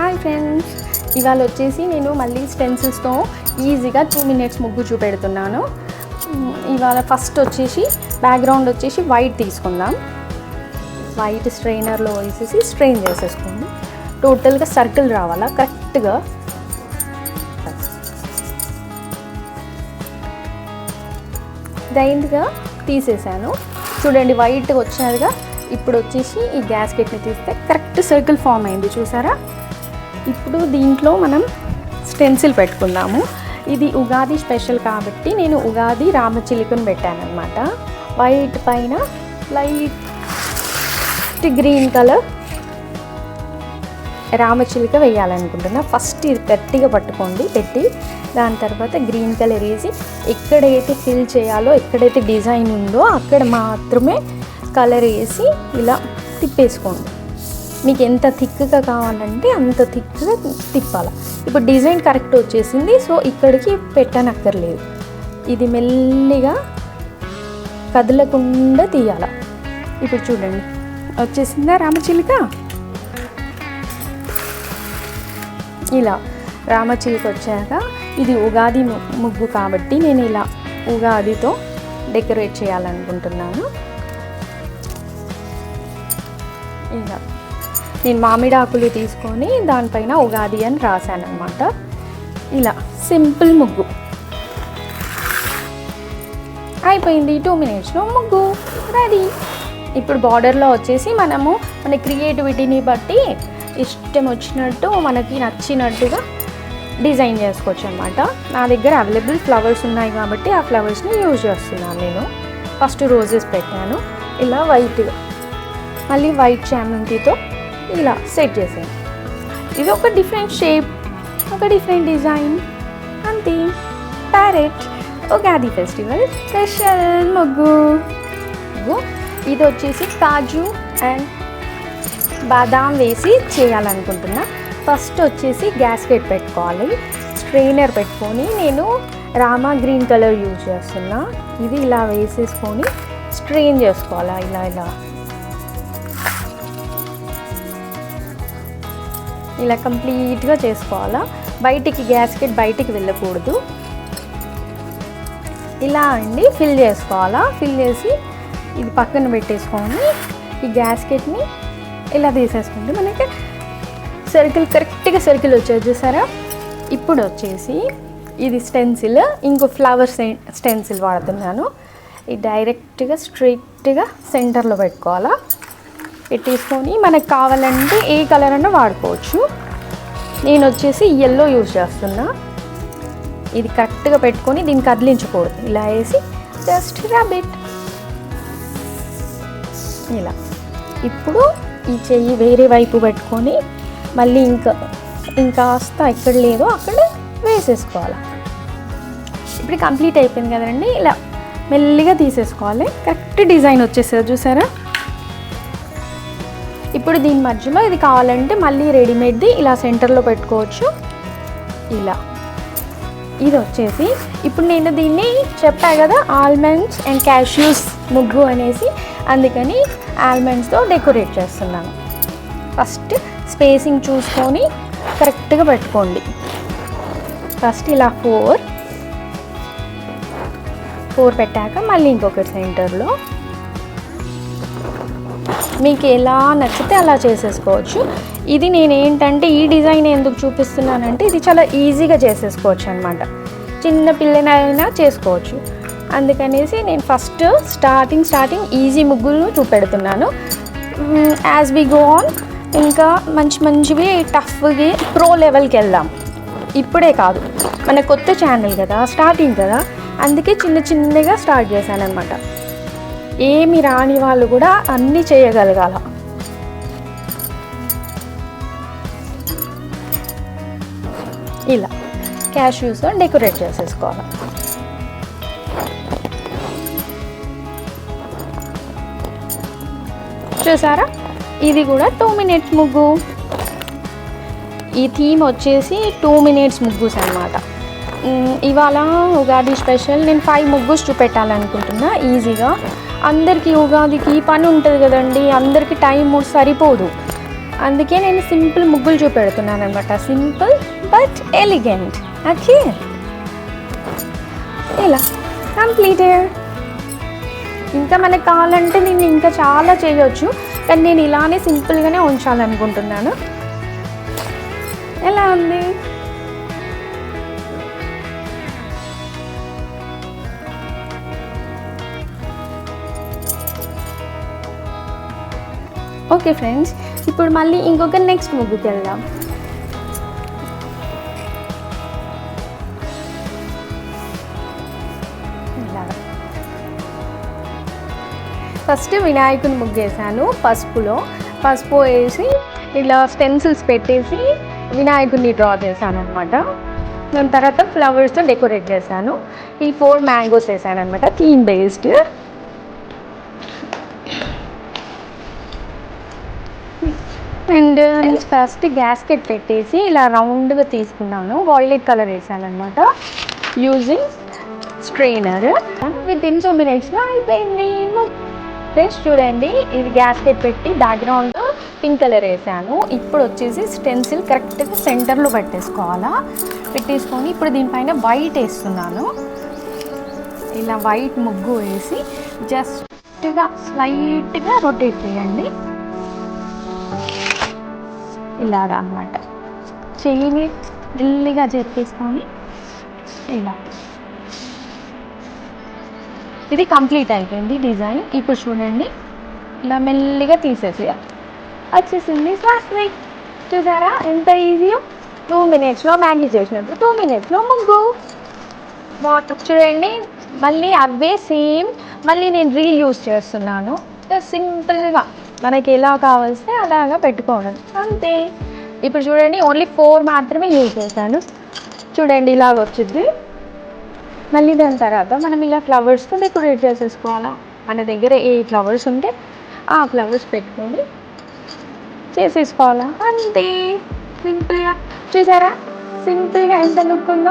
Hi friends, ఇవాళ వచ్చేసి నేను మళ్ళీ స్టెన్సిల్స్తో ఈజీగా 2 minutes ముగ్గు చూపెడుతున్నాను. ఇవాళ ఫస్ట్ వచ్చేసి బ్యాక్గ్రౌండ్ వచ్చేసి వైట్ తీసుకుందాం. వైట్ స్ట్రైనర్లో వేసేసి స్ట్రెయిన్ చేసేసుకోండి. టోటల్గా సర్కిల్ రావాలా కరెక్ట్గా. దైందిగా తీసేసాను చూడండి, వైట్గా వచ్చారుగా. ఇప్పుడు వచ్చేసి ఈ గ్యాస్కెట్ని తీస్తే కరెక్ట్ సర్కిల్ ఫామ్ అయింది, చూసారా. ఇప్పుడు దీంట్లో మనం స్టెన్సిల్ పెట్టుకుందాము. ఇది ఉగాది స్పెషల్ కాబట్టి నేను ఉగాది రామచిలుకను పెట్టానన్నమాట. వైట్ పైన లైట్ గ్రీన్ కలర్ రామచిలుక వేయాలనుకుంటున్నా. ఫస్ట్ ఇది గట్టిగా పట్టుకోండి పెట్టి, దాని తర్వాత గ్రీన్ కలర్ వేసి ఎక్కడైతే ఫిల్ చేయాలో, ఎక్కడైతే డిజైన్ ఉందో అక్కడ మాత్రమే కలర్ వేసి ఇలా తిప్పేసుకోండి. మీకు ఎంత థిక్గా కావాలంటే అంత థిక్గా తిప్పాలి. ఇప్పుడు డిజైన్ కరెక్ట్ వచ్చేసింది, సో ఇక్కడికి పెట్టనక్కర్లేదు. ఇది మెల్లిగా కదలకుండా తీయాలి. ఇప్పుడు చూడండి వచ్చేసిందా రామచిలుక. ఇలా రామచిలుక వచ్చాక ఇది ఉగాది ముగ్గు కాబట్టి నేను ఇలా ఉగాదితో డెకరేట్ చేయాలనుకుంటున్నాను. ఇలా నేను మామిడి ఆకులు తీసుకొని దానిపైన ఉగాది అని రాశాను అనమాట. ఇలా సింపుల్ ముగ్గు అయిపోయింది. 2 minutesలో ముగ్గు రెడీ. ఇప్పుడు బార్డర్లో వచ్చేసి మనము మన క్రియేటివిటీని బట్టి ఇష్టం వచ్చినట్టు మనకి నచ్చినట్టుగా డిజైన్ చేసుకోవచ్చు అనమాట. నా దగ్గర అవైలబుల్ ఫ్లవర్స్ ఉన్నాయి కాబట్టి ఆ ఫ్లవర్స్ని యూజ్ చేస్తున్నాను నేను. ఫస్ట్ రోజెస్ పెట్టాను ఇలా వైట్గా, మళ్ళీ వైట్ చామంతితో ఇలా సెట్ చేసాను. ఇది ఒక డిఫరెంట్ షేప్, ఒక డిఫరెంట్ డిజైన్, అంతే. ప్యారెట్ ఉగాది ఫెస్టివల్ స్పెషల్ ముగ్గు. ఇది వచ్చేసి కాజు అండ్ బాదాం వేసి చేయాలనుకుంటున్నా. ఫస్ట్ వచ్చేసి గ్యాస్కెట్ పెట్టుకోవాలి. స్ట్రెయినర్ పెట్టుకొని నేను రామా గ్రీన్ కలర్ యూజ్ చేస్తున్నా. ఇది ఇలా వేసేసుకొని స్ట్రెయిన్ చేసుకోవాలా, ఇలా కంప్లీట్గా చేసుకోవాలా. బయటికి గ్యాస్కెట్ బయటికి వెళ్ళకూడదు. ఇలా అండి ఫిల్ చేసుకోవాలా. ఫిల్ చేసి ఇది పక్కన పెట్టేసుకొని ఈ గ్యాస్కెట్ని ఇలా తీసేసుకుంటే మనకి సర్కిల్ కరెక్ట్గా సర్కిల్ వచ్చేది, చూసారా. ఇప్పుడు వచ్చేసి ఇది స్టెన్సిల్, ఇంకో ఫ్లవర్ స్టెన్సిల్ వాడుతున్నాను. ఇది డైరెక్ట్గా స్ట్రైట్గా సెంటర్లో పెట్టుకోవాలా. పెట్టేసుకొని మనకు కావాలంటే ఏ కలర్ అన్నా వాడుకోవచ్చు. నేను వచ్చేసి ఎల్లో యూజ్ చేస్తున్నా. ఇది కరెక్ట్గా పెట్టుకొని దీన్ని కదిలించకూడదు. ఇలా వేసి జస్ట్ ర్యాబిట్ ఇలా. ఇప్పుడు ఈ చెయ్యి వేరే వైపు పెట్టుకొని మళ్ళీ ఇంకాస్త ఎక్కడ లేదో అక్కడ వేసేసుకోవాలి. ఇప్పుడు కంప్లీట్ అయిపోయింది కదండి. ఇలా మెల్లిగా తీసేసుకోవాలి. కరెక్ట్ డిజైన్ వచ్చేసారు, చూసారా. ఇప్పుడు దీని మధ్యలో ఇది కావాలంటే మళ్ళీ రెడీమేడ్ది ఇలా సెంటర్లో పెట్టుకోవచ్చు. ఇలా ఇది వచ్చేసి ఇప్పుడు నేను దీన్ని చెప్పా కదా ఆల్మండ్స్ అండ్ క్యాష్యూస్ ముగ్గు అనేసి, అందుకని ఆల్మండ్స్తో డెకరేట్ చేస్తున్నాను. ఫస్ట్ స్పేసింగ్ చూసుకొని కరెక్ట్గా పెట్టుకోండి. ఫస్ట్ ఇలా 4 పెట్టాక మళ్ళీ ఇంకొకటి సెంటర్లో. మీకు ఎలా నచ్చితే అలా చేసేసుకోవచ్చు. ఇది నేను ఏంటంటే ఈ డిజైన్ ఎందుకు చూపిస్తున్నానంటే ఇది చాలా ఈజీగా చేసేసుకోవచ్చు అనమాట. చిన్న పిల్లనైనా చేసుకోవచ్చు. అందుకనేసి నేను ఫస్ట్ స్టార్టింగ్ ఈజీ ముగ్గులు చూపెడుతున్నాను. యాజ్ వి గో ఆన్ ఇంకా మంచివి టఫ్గా ప్రో లెవెల్కి వెళ్దాం. ఇప్పుడే కాదు, మన కొత్త ఛానల్ కదా, స్టార్టింగ్ కదా, అందుకే చిన్నగా స్టార్ట్ చేశాను అనమాట. ఏమి రాని వాళ్ళు కూడా అన్నీ చేయగలగాల. ఇలా క్యాష్యూస్తో డెకరేట్ చేసేసుకోవాలి. చూసారా, ఇది కూడా 2 minutes ముగ్గు. ఈ థీమ్ వచ్చేసి 2 minutes ముగ్గుస్ అనమాట. ఇవాళ ఉగాది స్పెషల్ నేను 5 ముగ్గుస్ చూపెట్టాలనుకుంటున్నా ఈజీగా. అందరికీ ఉగాదికి పని ఉంటుంది కదండి, అందరికీ టైం సరిపోదు. అందుకే నేను సింపుల్ ముగ్గులు చూపెడుతున్నాను అనమాట. Simple but elegant. ఓకే, ఇలా కంప్లీటెడ్. ఇంకా మనకు కావాలంటే నేను ఇంకా చాలా చేయొచ్చు, కానీ నేను ఇలానే సింపుల్గానే ఉంచాలనుకుంటున్నాను. ఎలా ఉంది? ఓకే ఫ్రెండ్స్, ఇప్పుడు మళ్ళీ ఇంకొక నెక్స్ట్ ముగ్గుకి వెళ్దాం. ఫస్ట్ వినాయకుని ముగ్గు వేసాను పసుపు వేసి ఇలా స్టెన్సిల్స్ పెట్టేసి వినాయకుడిని డ్రా చేశాను అనమాట. దాని తర్వాత ఫ్లవర్స్తో డెకరేట్ చేశాను. ఈ 4 మ్యాంగోస్ వేసాను అనమాట, theme based. And first gasket పెట్టేసి ఇలా రౌండ్గా తీసుకున్నాను. వాయిలెట్ కలర్ వేసాను అనమాట యూజింగ్ స్ట్రెయినర్. విత్ ఇన్ 2 minutesలో అయిపోయింది. ఫ్రెండ్స్ చూడండి, ఇది గ్యాస్కెట్ పెట్టి బ్యాక్గ్రౌండ్ పింక్ కలర్ వేసాను. ఇప్పుడు వచ్చేసి స్టెన్సిల్ కరెక్ట్గా సెంటర్లో పెట్టేసుకొని ఇప్పుడు దీనిపైన వైట్ వేస్తున్నాను. ఇలా వైట్ ముగ్గు వేసి జస్ట్గా స్లైట్గా రొటేట్ చేయండి. ఇలాగా అన్నమాట. చెయ్యిని మెల్లిగా చెప్పేసుకొని ఇలా. ఇది కంప్లీట్ అయిపోయింది డిజైన్. ఇప్పుడు చూడండి, ఇలా మెల్లిగా తీసేసేయాలి. వచ్చేసింది స్వాస్విక్. చూసారా ఎంత ఈజీయో? 2 minutesలో మ్యాగీ చేసినట్టు 2 minutesలో ముగ్గు. చూడండి, మళ్ళీ అవే సేమ్ మళ్ళీ నేను రీయూజ్ చేస్తున్నాను. సింపుల్గా మనకి ఎలా కావాల్స్తే అలాగా పెట్టుకోవడం అంతే. ఇప్పుడు చూడండి, ఓన్లీ 4 మాత్రమే యూజ్ చేశాను. చూడండి ఇలాగ వచ్చింది. మళ్ళీ దాని తర్వాత మనం ఇలా ఫ్లవర్స్తో డెకరేట్ చేసేసుకోవాలా. మన దగ్గర ఏ ఫ్లవర్స్ ఉంటే ఆ ఫ్లవర్స్ పెట్టుకొని చేసేసుకోవాలా అంతే. సింపుల్గా చూసారా, సింపుల్గా ఎంత లుక్ ఉందో.